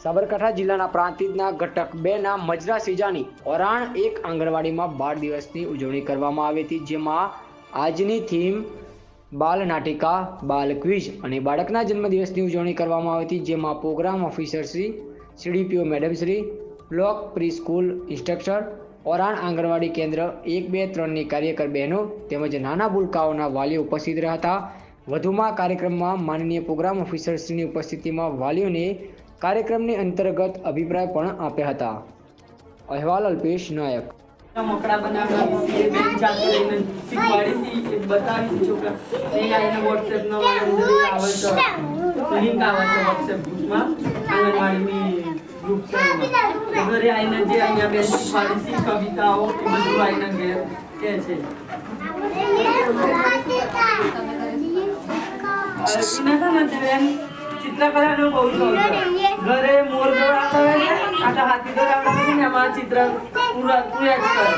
સાબરકાંઠા જિલ્લાના પ્રાંતિજના ઘટક 2ના મજરા સીજાની ઓરાણ એક આંગણવાડીમાં બાળ દિવસની ઉજવણી કરવામાં આવી હતી, જેમાં આજની થીમ બાલ નાટિકા, બાલ ક્વિઝ અને બાળકના જન્મદિવસની ઉજવણી કરવામાં આવી હતી, જેમાં programme officer Shri CDPO madam Shri, block preschool instructor, Oran anganwadi કેન્દ્ર 1, 2, 3ની કાર્યકર બહેનો તેમજ નાના ભૂલકાઓના વાલીઓ ઉપસ્થિત રહ્યા હતા। વધુમાં કાર્યક્રમમાં માનનીય પ્રોગ્રામ ઓફિસર શ્રીની ઉપસ્થિતિમાં વાલીઓને કાર્યક્રમની અંતર્ગત અભિપ્રાય પણ આપ્યા હતા। અહેવાલ અલ્પેશ નાયક। મકડા બનાવવા વિશે બેન જાતે લઈને શીખવાડી હતી, બતાવી હતી છોકરા એ આઈને WhatsApp નો અંદર આવે છે, લિંક આવે છે WhatsApp ગ્રુપમાં, આંગણવાડીની ગ્રુપ છે, ઘરે આઈને જે અહીંયા બેન શીખવાડી છે કવિતાઓ એ બધું આઈને ઘેર કહે છે। ચિત્રકલાનો બહુ શોખ છે, ઘરે મોર દોડાવતા હોય ને, આ હાથી દોડાવતા હોય ને, એમાં ચિત્ર પૂરા જ કરે।